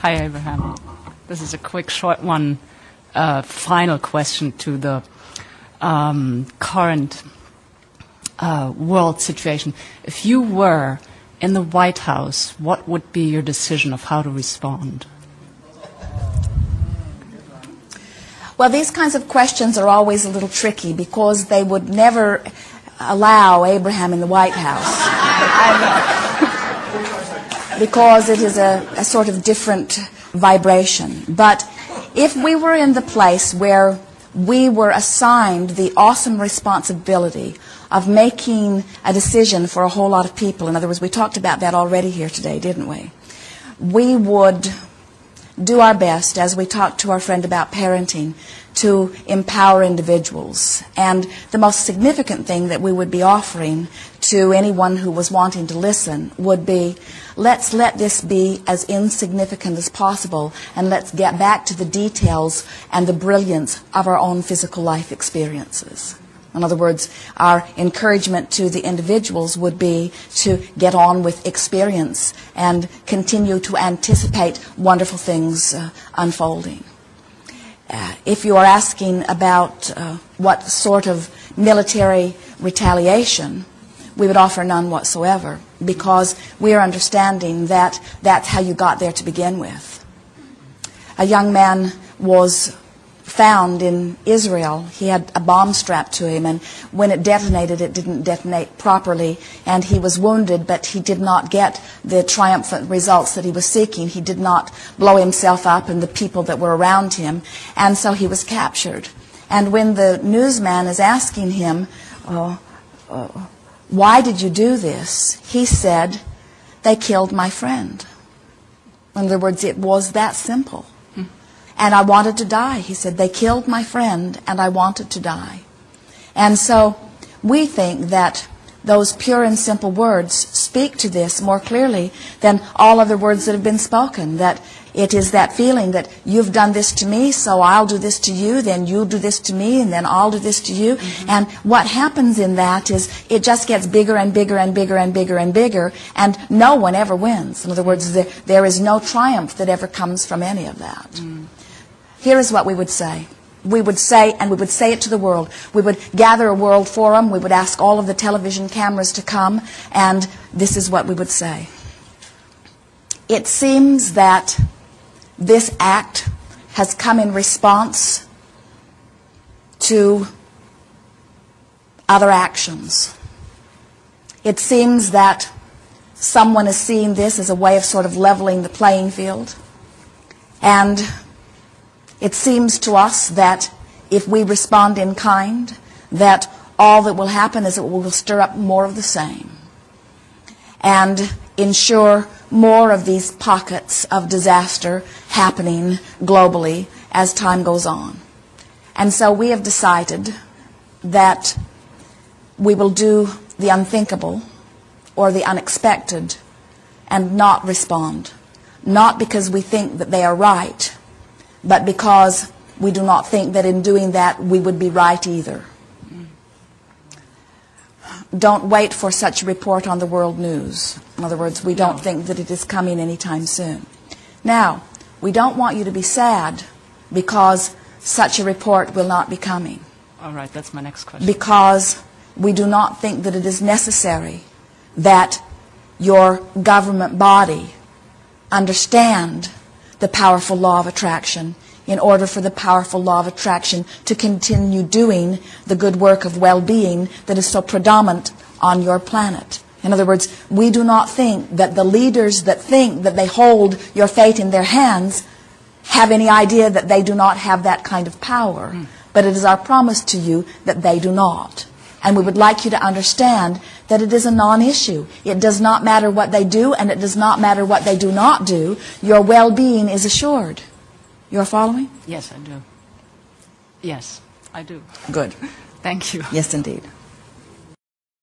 Hi, Abraham. This is a quick, short one. Final question to the current world situation. If you were in the White House, what would be your decision of how to respond? Well, these kinds of questions are always a little tricky because they would never allow Abraham in the White House. Because it is a sort of different vibration. But if we were in the place where we were assigned the awesome responsibility of making a decision for a whole lot of people, in other words, we talked about that already here today, didn't we? We would do our best, as we talked to our friend about parenting, to empower individuals. And the most significant thing that we would be offering to anyone who was wanting to listen would be, let's let this be as insignificant as possible, and let's get back to the details and the brilliance of our own physical life experiences. In other words, our encouragement to the individuals would be to get on with experience and continue to anticipate wonderful things unfolding. If you are asking about what sort of military retaliation, we would offer none whatsoever, because we are understanding that that's how you got there to begin with. A young man was found in Israel. He had a bomb strapped to him, and when it detonated, it didn't detonate properly, and he was wounded, but he did not get the triumphant results that he was seeking. He did not blow himself up and the people that were around him, and so he was captured. And when the newsman is asking him, why did you do this? He said, they killed my friend. In other words, it was that simple. And I wanted to die. He said, they killed my friend and I wanted to die. And so we think that those pure and simple words speak to this more clearly than all other words that have been spoken, that it is that feeling that you've done this to me, so I'll do this to you, then you'll do this to me, and then I'll do this to you. Mm-hmm. And what happens in that is it just gets bigger and bigger and bigger and bigger and bigger, and no one ever wins. In other words, there is no triumph that ever comes from any of that. Mm. Here is what we would say. We would say, and we would say it to the world. We would gather a world forum. We would ask all of the television cameras to come, and this is what we would say. It seems that this act has come in response to other actions. It seems that someone is seeing this as a way of sort of leveling the playing field, and it seems to us that if we respond in kind, that all that will happen is it will stir up more of the same and ensure more of these pockets of disaster happening globally as time goes on. And so we have decided that we will do the unthinkable or the unexpected and not respond, not because we think that they are right, but because we do not think that in doing that we would be right either. Don't wait for such a report on the world news. In other words, we don't think that it is coming anytime soon. Now, we don't want you to be sad because such a report will not be coming. All right, that's my next question. Because we do not think that it is necessary that your government body understand the powerful law of attraction in order for the powerful law of attraction to continue doing the good work of well-being that is so predominant on your planet. In other words, we do not think that the leaders that think that they hold your fate in their hands have any idea that they do not have that kind of power. But it is our promise to you that they do not. And we would like you to understand that it is a non-issue. It does not matter what they do, and it does not matter what they do not do. Your well-being is assured. You're following? Yes, I do. Yes, I do. Good. Thank you. Yes, indeed.